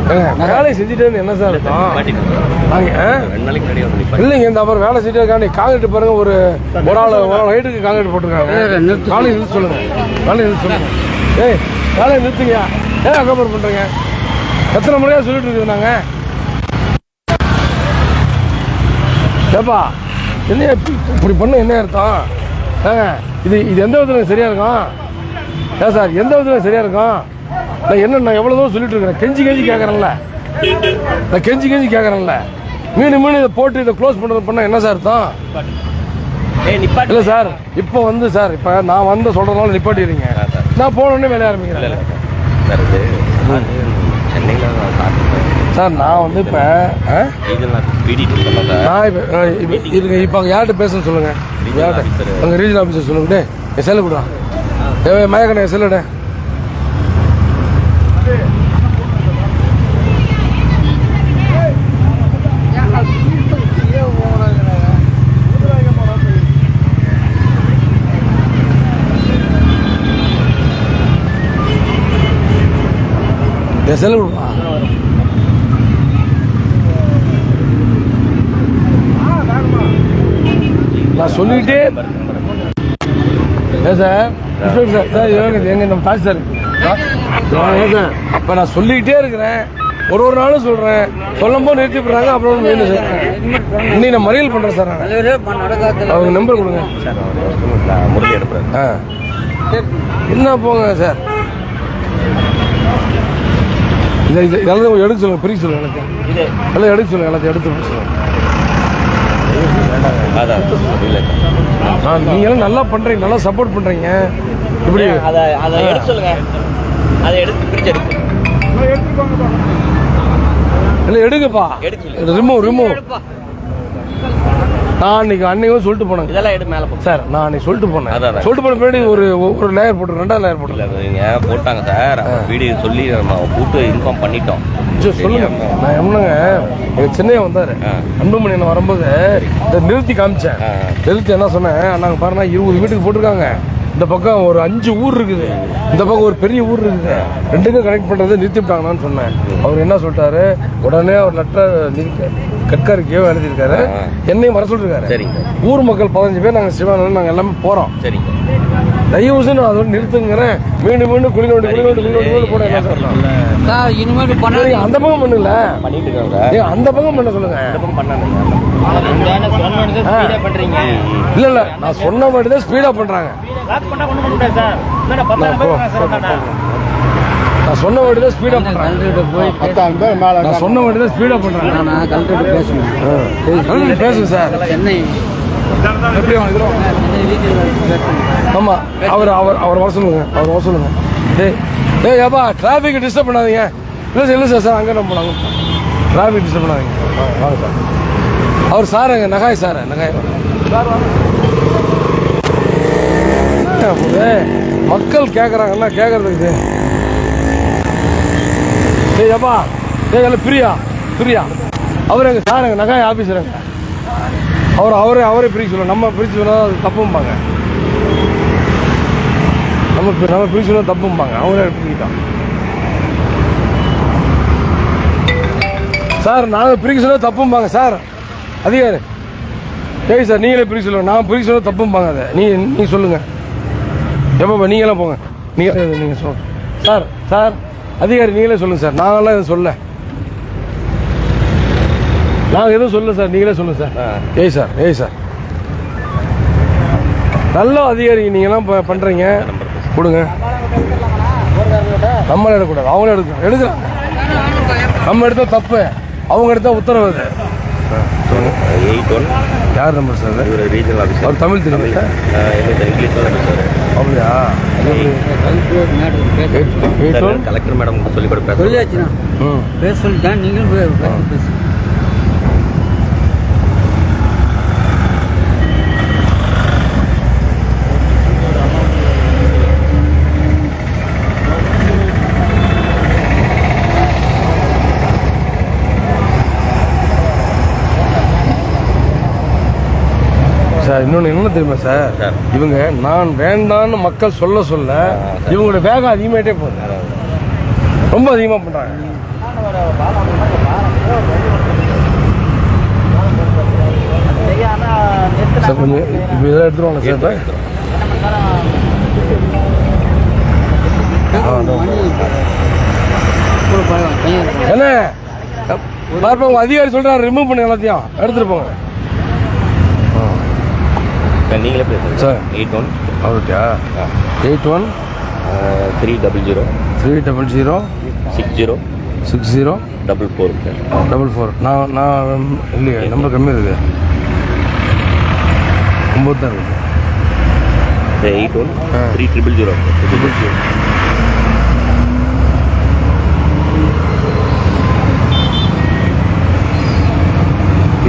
வேலை செஞ்சுட்டே என்ன சார் இல்லைங்க இந்த அப்புறம் வேலை செஞ்சுட்டு காங்கிரீட் பாருங்க ஒரு ஹைட்டுக்கு காங்கிரீட் போட்டிருக்காங்க காலையில் நிறுத்த சொல்லுங்க காலையில் நிறுத்த சொல்லுங்க ஏய் வேலையை நிறுத்துங்க ஏன் அக்கம்பர் பண்ணுறீங்க எத்தனை முறையாக சொல்லிட்டு இருக்குது நாங்கள் ஏப்பா என்ன இப்படி பண்ண என்ன அர்த்தம் இது எந்த விதத்தில் சரியாக இருக்கும் ஏன் சார் எந்த விதத்தில் சரியாக இருக்கும் நான் எவ்வளோ தூரம் சொல்லிட்டு இருக்கிறேன் கெஞ்சி கேட்குறேன்ல நான் கெஞ்சி கேட்குறேன்ல மீன் இதை போட்டு இதை க்ளோஸ் பண்ண என்ன சார் அர்த்தம் இல்லை சார் இப்போ சார் இப்போ நான் சொல்கிறதுனால நிப்பாட்டிடுறீங்க நான் போனோடனே வேலைய ஆரம்பிக்கிறேன் சார் நான் இப்போ இப்போ யார்கிட்ட பேசணும்னு சொல்லுங்கள் யார்கிட்ட அங்கே ரீஜனல் ஆஃபீஸர் சொல்லுங்கண்ணே என் செல்லு கொடுறா மயக்கண்ணே என் செல்லுடே செலவு நான் சொல்லிட்டே சார் எங்க நம்ம தாஜ் சார் இப்போ நான் சொல்லிக்கிட்டே இருக்கிறேன் ஒரு நாளும் சொல்கிறேன் சொல்லும் போது நிறுத்தி போடுறாங்க அப்புறம் இன்னைக்கு நான் மறியல் பண்ணுறேன் சார் அவங்க நம்பர் கொடுங்க என்ன போங்க சார் எல்லாத்தையும் எடுக்க சொல்லுங்க பிரிக்க சொல்லுங்க எனக்கு எல்லாம் எடுக்க சொல்லுங்க எல்லாத்தையும் எடுத்து சொல்லுங்க நீங்களும் நல்லா பண்றீங்க நல்லா சப்போர்ட் பண்றீங்க இப்படி இல்லை எடுங்கப்பா ரிமூவ் நான் அன்னைக்கும் சொல்லிட்டு போனேன் இதெல்லாம் எடுத்து மேலே சார் நான் அன்னைக்கு சொல்லிட்டு போனேன் சொல்லிட்டு போன பின்னாடி ஒரு லேயர் போட்டு 2வது லேயர் போட்டு போட்டாங்க சார் வீடியோ சொல்லி நம்ம கூட்டு இன்ஃபார்ம் பண்ணிட்டோம் சொல்லுங்க நான் என்னங்க எங்க சென்னையை வந்தாரு அன்புமணி என்ன வரும்போது இதை நிறுத்தி காமிச்சேன் நிறுத்தி என்ன சொன்னேன் நாங்கள் பாருங்க 20 வீட்டுக்கு போட்டிருக்காங்க இந்த பக்கம் ஒரு 5 ஊர் இருக்குது இந்த பக்கம் ஒரு பெரிய ஊர் இருக்குது ரெண்டுக்கும் கனெக்ட் பண்ணுறதை நிறுத்திவிட்டாங்கன்னு சொன்னேன் அவர் என்ன சொல்லிட்டாரு உடனே அவர் லெட்டர் கட்காரிக்கையோ எழுதியிருக்காரு என்னையும் வர சொல்லிருக்காரு சரிங்க ஊர் மக்கள் 15 பேர் நாங்கள் சிவானந்தம் நாங்கள் எல்லாமே போகிறோம் சரிங்க தயவு செஞ்சு நான் அதோட நிறுத்துங்கிறேன் மீண்டும் குளிநோண்டி போட என்ன சார் இனிமேல் பண்ண அந்த பக்கம் பண்ணுங்கள பண்ணிட்டு இருக்காங்க அந்த பக்கம் பண்ண சொல்லுங்க இல்ல நான் சொன்ன மாதிரி தான் ஸ்பீடா பண்றாங்க நான் சொன்ன மாதிரி தான் ஸ்பீடா பண்றேன் நான் சொன்ன மாதிரி தான் ஸ்பீடா பண்றேன் பேசுங்க சார் சென்னை ஆமா அவர் வர சொல்லுங்க ஏப்பா டிராஃபிக் டிஸ்டர்ப் பண்ணாதீங்க இல்லை சார் அங்கே நம்ம போனாங்க டிராஃபிக் டிஸ்டர்ப் பண்ணாதீங்க வாங்க சார் அவர் சார் அங்கே நகாய் மக்கள் கேட்குறாங்கன்னா கேட்கறதுக்கு ஏப்பா எல்லாம் பிரியா அவர் எங்கள் சார் எங்கள் நகாய் ஆஃபீஸருங்க அவரே பிரிக்க சொல்லுவோம் நம்ம பிரிச்சு சொன்னால் அது தப்பும்பாங்க நம்ம பிரிச்சு சொன்னால் தப்பும்பாங்க அவரே பிரிக்கிட்டான் சார் நாங்கள் பிரிக்க சொன்னால் தப்பும்பாங்க சார் அதிகாரி சார் நீங்களே பிரிக்க சொல்லுங்க நான் பிரிக்க சொன்னால் தப்பும்பாங்க அதை நீங்கள் சொல்லுங்கள் எப்போ நீங்களாம் போங்க நீங்கள் சொல்லுங்கள் சார் அதிகாரி நீங்களே சொல்லுங்கள் சார் நாங்களாம் எதுவும் சொல்ல நாங்கள் எதுவும் சொல்ல சார் நீங்களே சொல்லுங்கள் சார் ஏய் சார் நல்ல அதிகாரி நீங்களாம் பண்ணுறீங்க கொடுங்க நம்மளே எடுக்கக்கூடாது அவங்களே எடுக்கிறாங்க நம்ம எடுத்தால் தப்பு அவங்க எடுத்தால் உத்தரவு அது யார் நம்பர் சார் ரீஜனல் ஆஃபீஸர் அவர் தமிழ் தெரியும் சார் அப்படியா கலெக்டர் மேடம் சொல்லி கொடுப்பேன் பேச சொல்லிட்டேன் நீங்களும் பேசு சார் இன்னொன்று என்ன தெரியுமா சார் இவங்க நான் வேண்டான்னு மக்கள் சொல்ல இவங்களோட வேகம் அதிகமாகிட்டே போகுது ரொம்ப அதிகமாக பண்ணுறாங்க. சார் கொஞ்சம் இப்போ இதெல்லாம் எடுத்துருவாங்க சார் இப்போ. என்ன பார்ப்போம், உங்கள் அதிகாரி சொல்கிறாரு ரிமூவ் பண்ணுங்க, எல்லாத்தையும் எடுத்துகிட்டு போங்க. நீங்களே பேசுங்க சார். 81 அவர்கிட்டயா? 81 300 300 60 60 44 சார். 44. நான் இல்லையா, நம்பர் கம்மி இருக்குது, 9 தான் இருக்குது. 81 300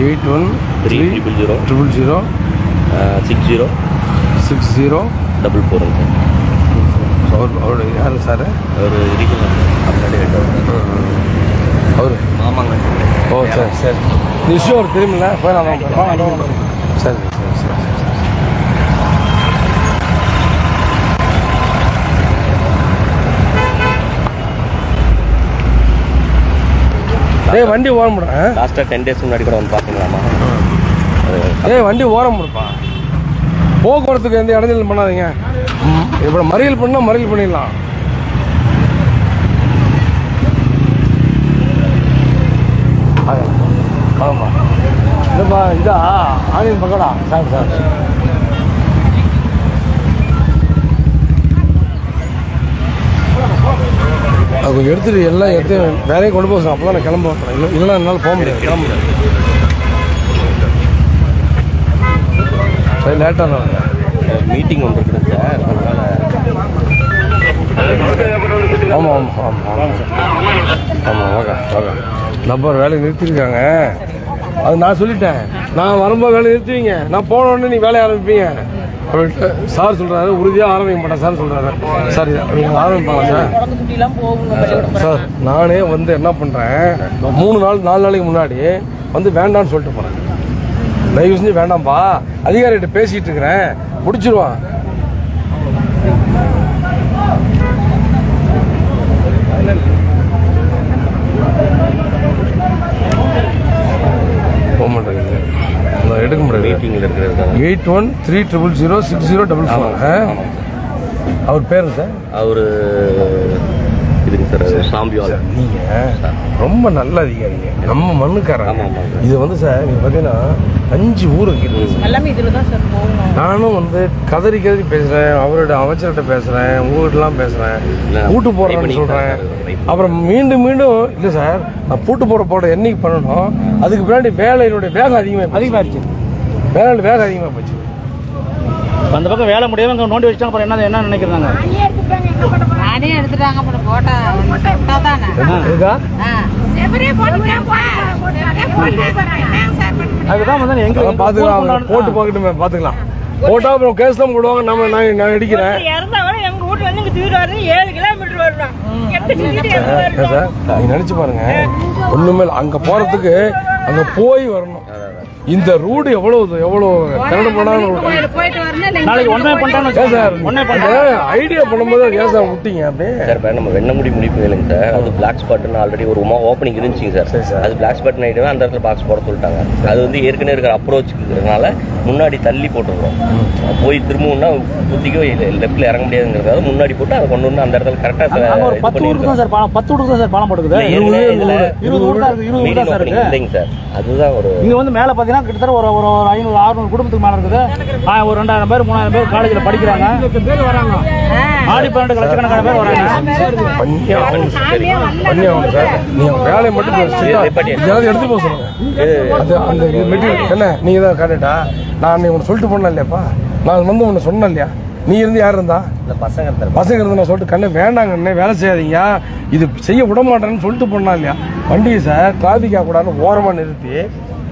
81 300 000 60 60 44 சார். அவர் யார் சார்? ஒரு அவர் ஆமாங்க. ஓ சரி சரி. இந்த இஷ்யூ அவர் தெரியுமில்ல, போயிடலாம் சரி சரி சரி. வண்டி ஓரம் முடியும். லாஸ்ட்டாக 10 days முன்னாடி கூட வந்து பார்த்தீங்களாமா? வண்டி ஓரம் முடிப்பா. போக்குவரத்துக்கு எந்த இடைஞ்சலும் பண்ணாதீங்க. இப்போ மறியல் பண்ணால் மறியல் பண்ணிடலாம். ஆமாம் இல்லைப்பா, இதா ஆனியன் பக்கோடா சார் சார். அது கொஞ்சம் எடுத்துட்டு எல்லாம் எடுத்து வேலையை கொண்டு போக, அப்போ தான் நான் கிளம்ப வைப்பேன். இல்லைன்னா என்னால் போக முடியாது, கிளம்ப முடியாது. சரி லேட்டாக மீட்டிங் ஒன்று இருக்குது சார், அதனால். ஆமாம் ஆமாம் ஆமாம் ஆமாம் சார். ஆமாம் வாங்க வாங்க. நம்பர் வேலையை நிறுத்திருக்காங்க. அது நான் சொல்லிட்டேன், நான் வரும்போது வேலையை நிறுத்துவீங்க, நான் போன உடனே நீ வேலையை ஆரம்பிப்பீங்க அப்படின்ட்டு சார் சொல்கிறாரு. உறுதியாக ஆரம்பிக்க மாட்டேன் சார் சொல்கிறாரு. சார் நீங்கள் ஆரம்பிப்பாங்க சார். சார் நானே வந்து என்ன பண்ணுறேன், 4 நாளைக்கு முன்னாடி வந்து வேண்டான்னு சொல்லிட்டு போகிறேன். தயவு செஞ்சு வேண்டாம்ப்பா, அதிகாரிகிட்ட பேசிகிட்டு இருக்கிறேன், முடிச்சிருவான். போக மாட்டேங்குது, எடுக்க முடியாது. மீட்டிங்கில் இருக்கிறது 81 300 6044. அவர் பேரு சார்? அவர் இதுங்க சார், சாம்பியால். நீங்கள் ரொம்ப நல்ல அதிகாரிங்க, நம்ம மண்ணுக்காரங்க. ஆமாம். இது வந்து சார் நீங்கள் பார்த்தீங்கன்னா 5 ஊர் இருக்குது. எல்லாமே இதில் தான் சார் போகணும். நானும் வந்து கதறி பேசுகிறேன், அவரோட அமைச்சர்கிட்ட பேசுகிறேன், உங்கள்கிட்டலாம் பேசுகிறேன், பூட்டு போடுறேன்னு சொல்கிறேன். அப்புறம் மீண்டும் இல்லை சார், நான் பூட்டு போட என்னைக்கு பண்ணணும், அதுக்கு பின்னாடி வேலையினுடைய வேகம் அதிகமாகிடுச்சு. வேலை வேகம் அதிகமாக போச்சு. அந்த பக்கம் வேலை முடியாம இங்கே நோண்டி வச்சுட்டாங்க. அப்புறம் என்ன நினைக்கிறாங்க? நானே எடுத்துட்டாங்க. அப்புறம் போட்டா தானே இருக்கா? அதுதான் வந்து எங்க பார்த்துக்கலாம், போட்டு பார்க்கட்டுமே, பார்த்துக்கலாம். போட்டா அப்புறம் கேஸ் தான் போடுவாங்க. நான் அடிக்கிறேன் சார். நீங்க நினைச்சு பாருங்க, ஒண்ணுமே அங்க போறதுக்கு அங்க போய் வரணும். இந்த ரூட் எவ்வளவு கரண்ட் பண்ணாலும் நாளைக்கு ஒன்றே பண்ணிட்டாங்க சார். ஐடியா பண்ணும்போது ஏன் சார் விட்டீங்க அப்படியே? சார் நம்ம வெண்ணமுடி முடிப்பு இல்லைங்க சார், அது பிளாக் ஸ்பாட்னு ஆல்ரெடி ஒரு ஓப்பனிங் இருந்துச்சுங்க சார். அது பிளாக் ஸ்பாட் ஆகிட்டு அந்த இடத்துல பாக்ஸ் போட சொல்லிட்டாங்க. அது வந்து ஏற்கனவே இருக்கிற அப்ரோச் இருக்கிறதுனால முன்னாடி தள்ளி போட்டுருவோம். போய் திரும்பவும்னா சுற்றிக்கோ லெஃப்டில் இறங்க முடியாதுங்கிறதுக்காக முன்னாடி போட்டு அதை கொண்டு வந்து அந்த இடத்துல கரெக்டாக 10 வீட்டுக்கு தான் சார் பாலம் போட்டுக்குது. 20 வீடு தான் சார் இருக்கு. இல்லைங்க சார், அதுதான் ஒரு இங்க வந்து மேலே பார்த்தீங்கன்னா கிட்டத்தட்ட ஒரு 500-600 குடும்பத்துக்கு மேலே இருக்குது. ஒரு 2000 பேர் 3000 பேர் காலேஜில் படிக்கிறாங்க. ஆடி 12 லட்சக்கணக்கான பேர் வராங்க. சார் நீங்க வேலையை மட்டும் எடுத்து போக சொல்லுங்க. அந்த மெட்டீரியல் என்ன நீங்க தான் கேட்டா, நான் உன்னை சொல்லிட்டு போனேன் இல்லையாப்பா, நான் வந்து உன்னை சொன்னேன் இல்லையா, நீ இருந்து யார் இருந்தா? பசங்க இருந்து நான் சொல்லிட்டு கண்ணு வேண்டாங்கண்ணே, வேலை செய்யாதீங்க, இது செய்ய விட மாட்டேன்னு சொல்லிட்டு போனா இல்லையா. வண்டியை சார் டிராஃபிக் ஆகக்கூடாதுன்னு ஓரமாக நிறுத்தி,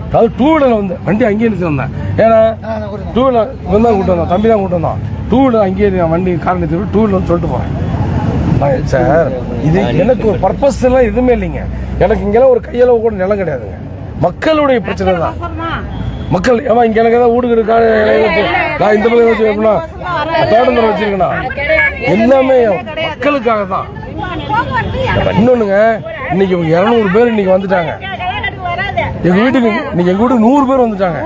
அதாவது 2 வீலரில் வந்து வண்டி அங்கேயே நிறுத்தி வந்தேன். ஏன்னா 2 வீலர் இவன் தான் கூட்டு வந்தான், தம்பி தான் கூட்டு வந்தான். 2 வீலர் அங்கேயே வண்டி கார் நிறுத்தி 2 வீலர் சொல்லிட்டு போகிறேன் சார். இது எனக்கு ஒரு பர்பஸ் எல்லாம் எதுவுமே இல்லைங்க. எனக்கு இங்கெல்லாம் ஒரு கையளவு கூட நிலம் கிடையாதுங்க. மக்களுடைய பிரச்சனை தான். மக்கள் ஏமா இங்கே எனக்கு ஏதாவது வீடு இருக்கா, நான் இந்த பக்கம் வச்சு எப்படின்னா தோட்டம் வச்சிருக்கேன்னா எல்லாமே மக்களுக்காக தான். இன்னொன்னுங்க, இன்னைக்கு 200 பேர் இன்னைக்கு வந்துட்டாங்க எங்க வீட்டுக்கு. இன்னைக்கு எங்க வீட்டுக்கு 100 பேர் வந்துட்டாங்க.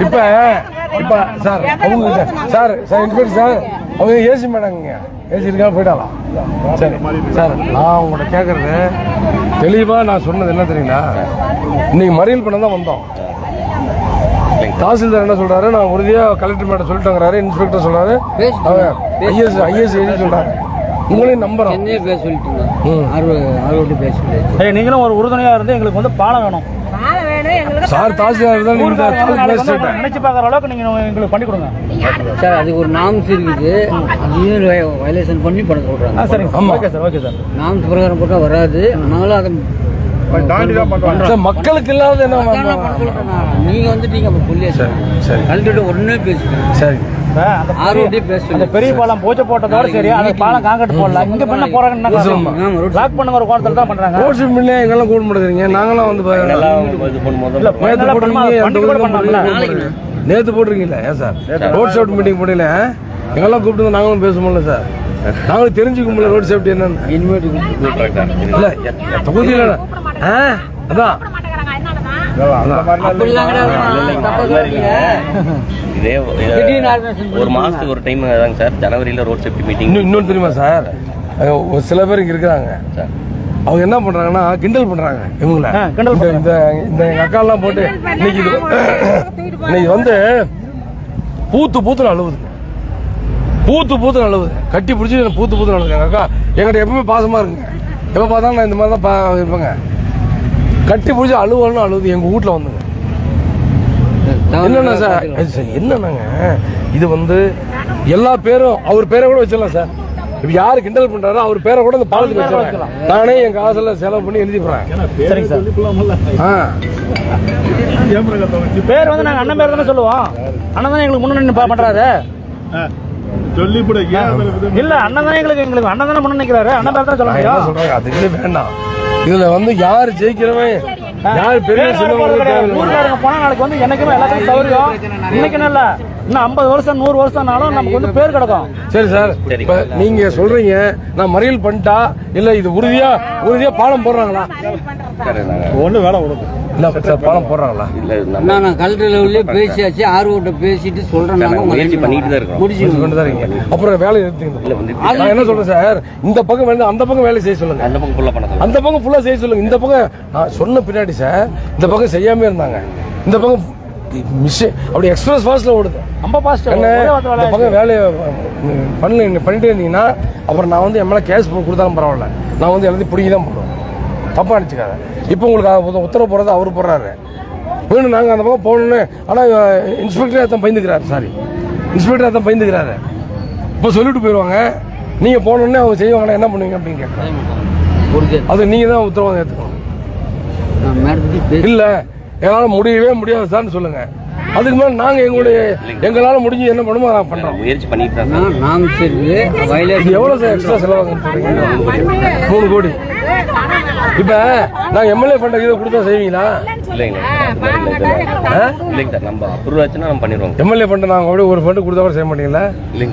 இப்ப இப்ப சார் அவங்க சார் இன்ஸ்பெக்டர் சார் அவங்க ஏசி மேடங்க, ஏசி இருக்கா போயிட்டாலாம். சரி சார், நான் உங்கள்கிட்ட கேட்கறது தெளிவா நான் சொன்னது என்ன தெரியுங்களா, இன்னைக்கு மறியல் பண்ண தான் வந்தோம். தாசில்தார் என்ன சொல்றாரு, நான் உறுதியா கலெக்டர் மேடம் சொல்லிட்டேங்கிறாரு. இன்ஸ்பெக்டர் சொல்றாரு, ஐஏஎஸ் எழுதி சொல்றாங்க. உங்களையும் நம்புறோம். நீங்களும் ஒரு உறுதுணையா இருந்து எங்களுக்கு வந்து பாலம் வேணும் சார். தாசில்தார் தான் நினைச்சு பாக்குற அளவுக்கு நீங்க எங்களுக்கு பண்ணி கொடுங்க சார். அது ஒரு நாம்ஸ் இருக்குது, அதையும் வயலேஷன் பண்ணி பண்ண சொல்றாங்க. சரிங்க, okay sir, okay sir. Norms பிரகாரம் போட்டா வராது, அதனால அதை மக்களுக்கு இல்லாத என்ன நீங்க வந்துட்டீங்க சொல்லி சரி கலெக்டர் உடனே பேசுறேன். சரி, அந்த பெரிய பாலம் பூஜை போட்டதோட சரி, அந்த பாலம் காங்கிரட் போடல. இங்க பண்ண போறாங்க லாக் பண்ணுங்க, ஒரு கோணத்துல தான் பண்றாங்க. ரோட் ஷீட் மில்லே எங்கெல்லாம் கூட மாட்டேங்கிறீங்க. நாங்களாம் வந்து நேற்று போட்டிருக்கீங்களா? ஏன் சார் ரோட் சேஃப்டி மீட்டிங் போடல, எங்கெல்லாம் கூப்பிட்டு நாங்களும் பேசுவோம்ல சார். நாங்களும் தெரிஞ்சுக்க முடியல ரோட் சேஃப்டி என்னன்னு. இல்ல தொகுதியில அதான் இதே ஒரு மாசத்துக்கு ஒரு டைம் தாங்க சார், ஜனவரியில ரோட் சேஃப்டி மீட்டிங். இன்னொன்று தெரியுமா சார், ஒரு சில பேர் இங்க இருக்கிறாங்க, அவங்க என்ன பண்றாங்கன்னா கிண்டல் பண்றாங்க இவங்கள. இந்த எங்க அக்காலாம் போட்டு இன்னைக்கு வந்து பூத்து அழுவுது, பூத்து அழுவுது, கட்டி பிடிச்சி பூத்து அழுவுது. எங்க அக்கா எங்கிட்ட எப்பவுமே பாசமா இருக்குங்க, எப்ப பார்த்தாலும் நான் இந்த மாதிரி தான் இருப்பேங்க. கட்டி பிடிச்சி அழுவுது எங்க வீட்டுல வந்துங்க. என்னன்னா சார், என்னன்னாங்க, இது வந்து எல்லா பேரும் அவர் பேரை கூட வச்சிடலாம் சார். இப்ப யாரு கிண்டல் பண்றாரோ அவர் பேரை கூட இந்த பாலத்துக்கு வச்சிடலாம். நானே என் காசுல செலவு பண்ணி எழுதிடுறேன். சரிங்க சார். பேர் வந்து நாங்க அண்ணன் பேர் தானே சொல்லுவோம். அண்ணன் தானே எங்களுக்கு முன்னாடி பண்றாரு. இல்ல அண்ணன் தானே எங்களுக்கு அண்ணன் தானே முன்ன நிக்கிறாரு. அண்ணன் பேர் தான் சொல்றாங்க. அதுக்கு வேண்டாம். இதுல வந்து யாரு ஜெயிக்கிறவன் யாரு பெரிய ஊருக்காரங்க போனா நாளைக்கு வந்து எனக்குமே எல்லாத்தையும் சௌரியம். இன்னைக்கு இல்ல, இன்னும் 50 வருஷம் 100 வருஷம்னாலும் நமக்கு வந்து பேர் கிடக்கும். சரி சார், இப்ப நீங்க சொல்றீங்க நான் மறியல் பண்ணிட்டா இல்ல இது உறுதியா பாலம் போடுறாங்களா? ஒண்ணு வேலை கொடுக்கும் இல்ல சார், பாலம் போடுறாங்களா? இல்ல நான் கலெக்டர் லெவல்ல பேசியாச்சு, ஆர்வட்ட பேசிட்டு சொல்றேன். முயற்சி பண்ணிட்டு தான் இருக்கோம், முடிச்சு கொண்டு தான் இருக்கீங்க. அப்புறம் வேலை எடுத்துக்கணும். நான் என்ன சொல்றேன் சார், இந்த பக்கம் வந்து அந்த பக்கம் வேலை செய்ய சொல்லுங்க. அந்த பக்கம் ஃபுல்லா பண்ண அந்த பக்கம் ஃபுல்லா செய்ய சொல்லுங்க. இந்த பக்கம் நான் சொன்ன பின்னாடி சார் இந்த பக்கம் செய்யாம இருந்தாங்க. இந்த பக்கம் அப்படி எக்ஸ்பிரஸ் ஃபாஸ்ட்ல ஓடுது. ரொம்ப ஃபாஸ்ட். இந்த பக்கம் வேலையை பண்ணிட்டே இருந்தீங்கன்னா அப்புறம் நான் வந்து எம்எல்ஏ கேஸ் கொடுத்தாலும் பரவாயில்ல, நான் வந்து எல்லாத்தையும் பிடிக்கி தான் போடுவேன். தப்பா நினச்சிக்காத. இப்போ உங்களுக்கு உத்தரவு போடுறது அவர் போடுறாரு, வேணும் நாங்கள் அந்த பக்கம் போகணுன்னு. ஆனால் இன்ஸ்பெக்டரே அதான் பயந்துக்கிறாரு. இன்ஸ்பெக்டர் அதான் பயந்துக்கிறாரு. இப்போ சொல்லிட்டு போயிடுவாங்க, நீங்கள் போகணுன்னே அவங்க செய்வாங்கன்னா என்ன பண்ணுவீங்க அப்படின்னு கேட்குறாங்க. அது நீங்கள் தான் உத்தரவாதம் ஏற்றுக்கணும். இல்லை எங்களால் முடியவே முடியாது சார்னு சொல்லுங்க. அதுக்கு மேலே நாங்கள் எங்களால் முடிஞ்சு என்ன பண்ணுமோ நாங்கள் பண்ணுறோம். முயற்சி பண்ணிட்டு தான். எவ்வளோ சார் எக்ஸ்ட்ரா செலவாகுன்னு சொல்றீங்க? 3 கோடி. இப்போ நாங்கள் எம்எல்ஏ ஃபண்ட் இதை கொடுத்தா செய்வீங்களா? இல்லைங்க சார், நம்ம அப்ரூவ் ஆச்சுன்னா நம்ம பண்ணிடுவோம். எம்எல்ஏ ஃபண்ட் நாங்கள் அப்படியே ஒரு ஃபண்டு கொடுத்தா கூட செய்ய மாட்டீங்களா?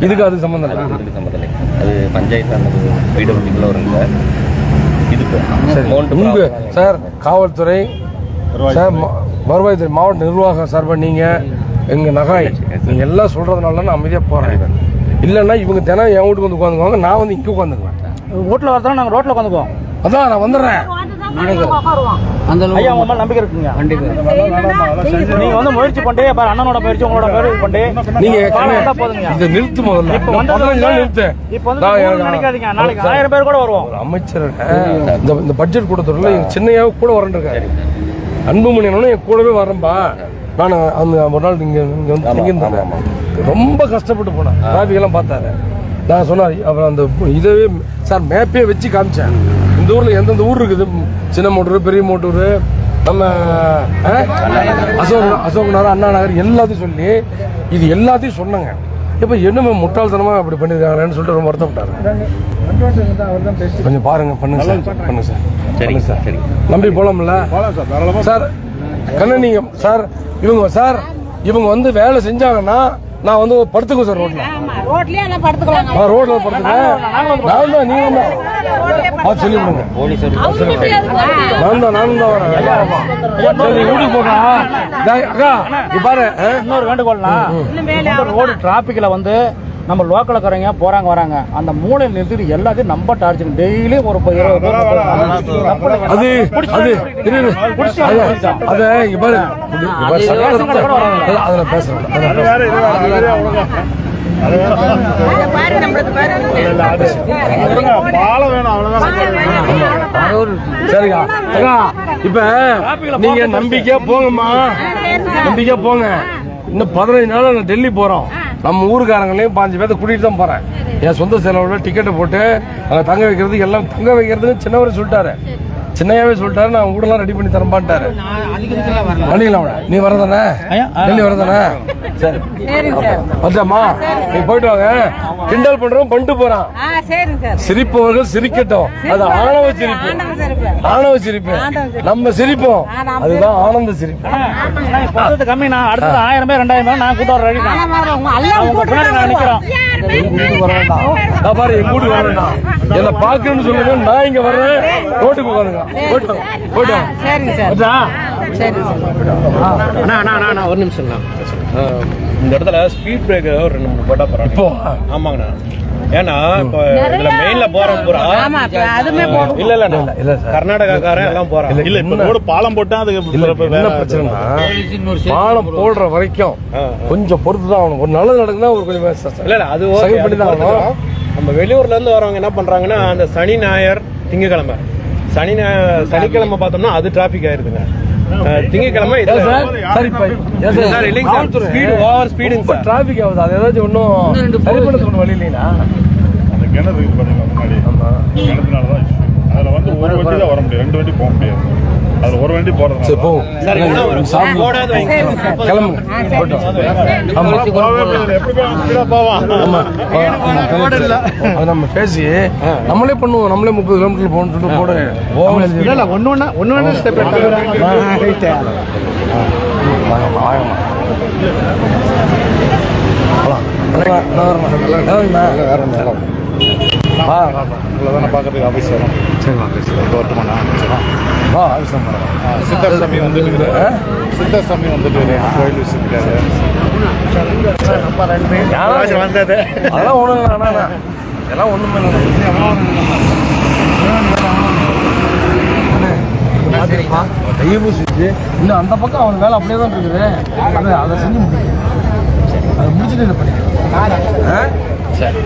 இதுக்கு அது சம்மந்தம் இல்லை. இதுக்கு சம்மந்தம் இல்லை, அது பஞ்சாயத்து அந்த பிடபிள்யூக்குள்ள வருங்க சார். இதுக்கு உங்க சார் காவல்துறை சார், வருவாய்த்துறை மாவட்ட நிர்வாகம் சார்பாக நீங்கள் எங்கள் நகாய் நீங்கள் எல்லாம் சொல்கிறதுனால நான் அமைதியாக போகிறேன். இல்லைன்னா இவங்க தினம் என் வீட்டுக்கு வந்து உட்காந்துக்குவாங்க, நான் வந்து இங்கே உட்காந்துக்குவேன். வீட்டில் வரதான் நாங்கள் ரோட்டில் உட்காந்துக்குவோம். அதான் நான் வந்துடுறேன். அந்த ஐயா உங்க மேல நம்பிக்கை இருக்குங்க. நீங்க வந்து முயற்சி பண்ணி அண்ணனோட முயற்சி உங்களோட முயற்சி பண்ணி நீங்க இதை நிறுத்து முதல்ல. இப்போ வந்து நினைக்காதீங்க, நாளைக்கு 1000 பேர் கூட வருவோம். அமைச்சர் இந்த பட்ஜெட் கூட்டத்தொடரில் எங்க சின்னையாவும் கூட வரேன்ருக்காரு. அன்புமணி என் கூடவே வரேன்பா. நான் அந்த ஒரு நாள் இங்கே வந்து தங்கியிருந்தேன். ரொம்ப கஷ்டப்பட்டு போனேன், டிராஃபிக் எல்லாம் பார்த்தாரு. நான் சொன்னார் அப்புறம் அந்த இதவே சார் மேப்பே வச்சு காமிச்சேன். இந்த ஊரில் எந்தெந்த ஊர் இருக்குது, சின்ன மோட்டூர், பெரிய மோட்டூர், நம்ம அசோக் நகர், அண்ணா நகர் எல்லாத்தையும் சொல்லி இது எல்லாத்தையும் சொன்னாங்க. இப்போ என்னமே முட்டாள்தனமாக அப்படி பண்ணியிருக்காங்கன்னு சொல்லிட்டு ரொம்ப வருத்தப்பட்டாரு. கொஞ்சம் பாருங்க, பண்ணுங்க சார், பண்ணுங்க சார். சரிங்க சார், சரி நம்பி போலாம்ல சார். கண்ணன் நீங்கள் சார் இவங்க வந்து வேலை செஞ்சாங்கன்னா நான் வந்து படுத்துக்குவேன் சார் ரோட்ல. ஆமா, ரோட்லயே எல்லாம் படுத்துக்கலாம். ரோட்ல படுத்துக்கிறேன். நான் தான் நீங்க தான் சொல்லி விடுங்க. நானும் தான் வரேன். சரி வீட்டுக்கு போறேன். அக்கா நீ பாரு. இன்னொரு வேண்டுகோள்னா ரோடு டிராபிக்ல வந்து நம்ம லோக்கலுக்காரங்க போறாங்க வராங்க அந்த மூலையில் நிறுத்திட்டு எல்லாத்தையும் நம்ம டார்ச்சர் டெய்லி ஒரு 20 பேர் அது அத இவர் அதுல பேசுறேன். சரிங்க அக்கா இப்ப நீங்க நம்பிக்கையா போங்கம்மா, நம்பிக்கையா போங்க. இன்னும் 15 நாள் நான் டெல்லி போறோம். நம்ம ஊருக்காரங்களையும் 5 பேர்த்த கூட்டிட்டு தான் போறேன். என் சொந்த செலவுல டிக்கெட்டை போட்டு அங்கே தங்க வைக்கிறதுக்கு எல்லாம் தங்க வைக்கிறதுக்கு சின்னவரே சொல்லிட்டாரு, சின்னையாவே சொல்லிட்டாரு. நான் ஊடெல்லாம் ரெடி பண்ணி தரப்பான்ட்டாரு. பண்ணிக்கலாம். நீ வரதானே டெல்லி வரதானே? சரி வந்தாம்மா நீ போயிட்டு வாங்க. கிண்டல் பண்றோம் பண்ணிட்டு போறான். சிரிப்பவர்கள் சிரிக்கட்டும். அது ஆணவ சிரிப்பு, ஆணவ சிரிப்பு. நம்ம சிரிப்போம், அதுதான் ஆனந்த சிரிப்பு. கம்மி. நான் அடுத்தது 1000 பேர் 2000 பேர் நான் கூட்ட ரெடி நான் நிக்கிறோம். நான் பாரு என் கூட்டு வர வேண்டாம். என்ன பாக்குறேன்னு சொல்லுங்க. நான் இங்க வர்றேன். ரோட்டுக்கு உட்காருங்க. போயிட்டு ஒரு நிமிஷம் இந்த இடத்துல ஸ்பீட் பிரேக்கர் ஒரு 2-3 போட்டா போறோம். இப்போ ஆமாங்கண்ணா. ஏன்னா இப்போ இதுல மெயின்ல போறோம் பூரா இல்ல கர்நாடகாக்காரன் எல்லாம் போறான். இல்ல இப்ப ரோடு பாலம் போட்டா அதுக்கு என்ன பிரச்சனைனா பாலம் போடுற வரைக்கும் கொஞ்சம் பொறுத்து தான் ஆகணும். ஒரு நல்லது நடக்குதுன்னா ஒரு கொஞ்சம் இல்ல அது பண்ணி தான் ஆகணும். நம்ம வெளியூர்ல இருந்து வரவங்க என்ன பண்றாங்கன்னா அந்த சனி ஞாயிறு திங்கக்கிழமை சனிக்கிழமை பார்த்தோம்னா அது டிராபிக் ஆயிருதுங்க. திங்கக்கிழமை சார் இல்லைங்க சார் ஸ்பீடு ஓவர் ஸ்பீடுங்க சார் டிராபிக் ஆகுது. அது ஏதாச்சும் ஒன்றும் சரி பண்ண வழி இல்லைங்களா? அந்த கிணறு முன்னாடி கிணத்துனால தான் அதில் வந்து ஒரு வண்டி தான் வர முடியும், 2 வண்டி போக முடியாது. அதில் ஒரு வண்டி போறது நம்ம பேசி நம்மளே பண்ணுவோம். நம்மளே 30 கிலோமீட்டர் போகணும்னு சொல்லிட்டு போட ஒன்னு ஸ்டெப் பார்க்கறதுக்கு ஆஃபீஸ் வரும். சரி ஆஃபீஸ் வரட்டுமாண்ணா? சித்தர் சாமி வந்துட்டு சித்தர் சாமி வந்துட்டு கோயில் விசிட்டாரு வந்தது. அதெல்லாம் ஒன்றும் எல்லாம் ஒன்றுமே தயவு செஞ்சு இன்னும் அந்த பக்கம் அவன் வேலை அப்படியே தான் இருக்குது. அதை செஞ்சு முடியும். அதை முடிச்சுட்டு பண்ணிக்கிறேன். சரி